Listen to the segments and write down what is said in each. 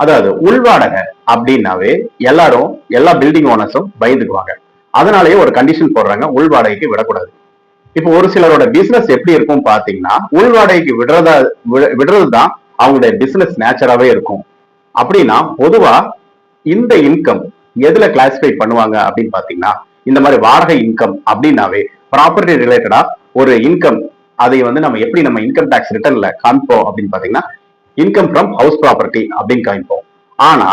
அதாவது உள்வாடகை அப்படின்னாவே எல்லாரும் எல்லா பில்டிங் ஓனர்ஸும் பயந்துக்குவாங்க. அதனாலேயே ஒரு கண்டிஷன் போடுறாங்க, உள் வாடகைக்கு விடக்கூடாது. இப்போ ஒரு சிலரோட பிசினஸ் எப்படி இருக்கும் பாத்தீங்கன்னா, உள் வாடகைக்கு விடுறதுதான் அவங்களுடைய பிசினஸ் நேச்சராகவே இருக்கும். அப்படின்னா பொதுவா இந்த இன்கம் எதுல கிளாசிஃபை பண்ணுவாங்க அப்படின்னு பாத்தீங்கன்னா, இந்த மாதிரி வாடகை இன்கம் அப்படின்னாவே ப்ராப்பர்ட்டி ரிலேட்டடா ஒரு இன்கம், அதை நம்ம எப்படி நம்ம இன்கம் டாக்ஸ் ரிட்டர்ன்ல காமிப்போம் அப்படின்னு பாத்தீங்கன்னா, இன்கம் ஃப்ரம் ஹவுஸ் ப்ராப்பர்ட்டி அப்படின்னு காமிப்போம். ஆனா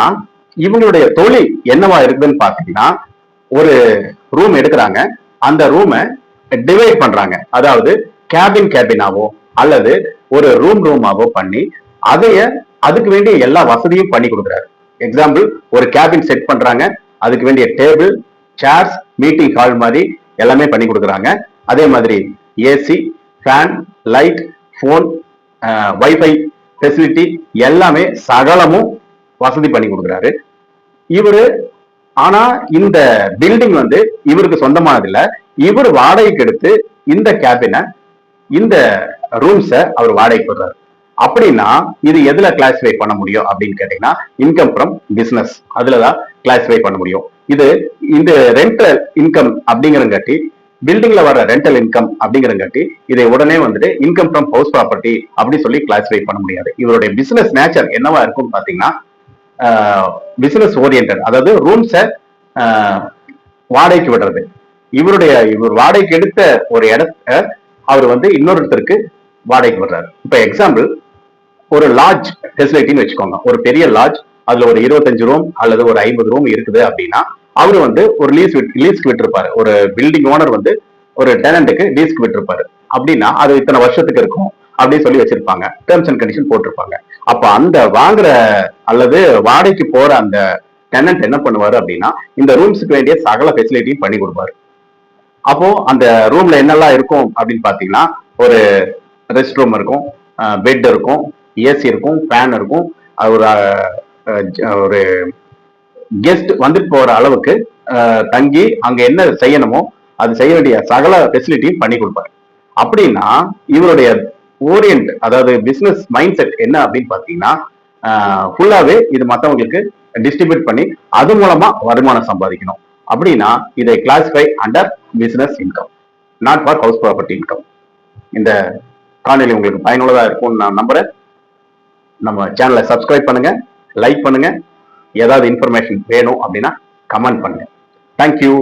இவங்களுடைய தொழில் என்னவா இருக்குதுன்னு பாத்தீங்கன்னா, ஒரு ரூம் எடுக்கிறாங்க, அந்த ரூமை டிவைட் பண்றாங்க. அதாவது கேபினாவோ அல்லது ஒரு ரூமாவோ பண்ணி அதைய அதுக்கு வேண்டிய எல்லா வசதியும் பண்ணி கொடுக்குறாரு. எக்ஸாம்பிள், ஒரு கேபின் செட் பண்றாங்க, அதுக்கு வேண்டிய டேபிள், சேர்ஸ், மீட்டிங் ஹால் மாதிரி எல்லாமே பண்ணி கொடுக்குறாங்க. அதே மாதிரி AC, fan, light, phone, wifi facility எல்லாமே சகலமும் வசதி பண்ணி கொடுக்குறாரு இவரு. ஆனா இந்த பில்டிங் இவருக்கு சொந்தமானது இல்ல. இவர் வாடகைக்கு எடுத்து இந்த கேபினை, இந்த ரூம்ஸை அவர் வாடகைக்கு போடுறாரு. அப்படின்னா இது எதுல கிளாசிஃபை பண்ண முடியும் அப்படின்னு கேட்டீங்கன்னா, இன்கம் ஃப்ரம் பிசினஸ், அதுலதான் கிளாசிஃபை பண்ண முடியும். இது இந்த ரெண்டல் இன்கம் அப்படிங்கிறங்காட்டி, பில்டிங்ல வர ரெண்டல் இன்கம் அப்படிங்கிறங்காட்டி இதை உடனே இன்கம் ஃப்ரம் ஹவுஸ் ப்ராப்பர்ட்டி அப்படி சொல்லி கிளாசிஃபை பண்ண முடியாது. இவருடைய பிசினஸ் நேச்சர் என்னவா இருக்கும் பாத்தீங்கன்னா, பிசினஸ் ஓரியன்ட், அதாவது ரூம்ஸை வாடகைக்கு விடுறது. இவர் வாடகைக்கு எடுத்த ஒரு இடத்த அவர் இன்னொருத்தருக்கு வாடகைக்கு விடுறாரு. இப்ப எக்ஸாம்பிள், ஒரு லாட்ஜ் ஃபெசிலிட்டின்னு வச்சுக்கோங்க, ஒரு பெரிய லாட்ஜ், அதுல ஒரு 25 ரூம் அல்லது ஒரு 50 ரூம் இருக்குது அப்படின்னா, அவரு ஒரு லீஸ்க்கு விட்டுருப்பாரு. ஒரு பில்டிங் ஓனர் ஒரு டெனண்ட்டுக்கு லீஸ்க்கு விட்டுருப்பாரு. அப்படின்னா அது இத்தனை வருஷத்துக்கு இருக்கும் அப்படின்னு சொல்லி வச்சிருப்பாங்க, டேர்ம்ஸ் அண்ட் கண்டிஷன் போட்டிருப்பாங்க. அப்ப அந்த வாங்குற அல்லது வாடகைக்கு போற அந்த டெனண்ட் என்ன பண்ணுவாரு அப்படின்னா, இந்த ரூம்ஸுக்கு வேண்டிய சகல ஃபெசிலிட்டியும் பண்ணி கொடுப்பாரு. அப்போ அந்த ரூம்ல என்னெல்லாம் இருக்கும் அப்படின்னு பாத்தீங்கன்னா, ஒரு ரெஸ்ட் ரூம் இருக்கும், பெட் இருக்கும், ஏசி இருக்கும், ஃபேன் இருக்கும். ஒரு கெஸ்ட் வந்துட்டு போற அளவுக்கு தங்கி அங்க என்ன செய்யணுமோ அது செய்ய வேண்டிய சகல ஃபெசிலிட்டியும் பண்ணி கொடுப்பாரு. அப்படின்னா இவருடைய ஓரியன்ட், அதாவது பிசினஸ் மைண்ட் செட் என்ன அப்படின்னு பாத்தீங்கன்னா, ஃபுல்லாவே இது மற்றவங்களுக்கு டிஸ்ட்ரிபியூட் பண்ணி அது மூலமா வருமானம் சம்பாதிக்கணும். அப்படின்னா இதை classify under business income, not for house property income. இந்த காணொலி உங்களுக்கு பயனுள்ளதா இருக்கும்னு நான் நம்புறேன். நம்ம சேனலை சப்ஸ்கிரைப் பண்ணுங்க, லைக் பண்ணுங்க. ஏதாவது இன்ஃபர்மேஷன் வேணும் அப்படின்னா கமெண்ட் பண்ணுங்க. தேங்க்யூ.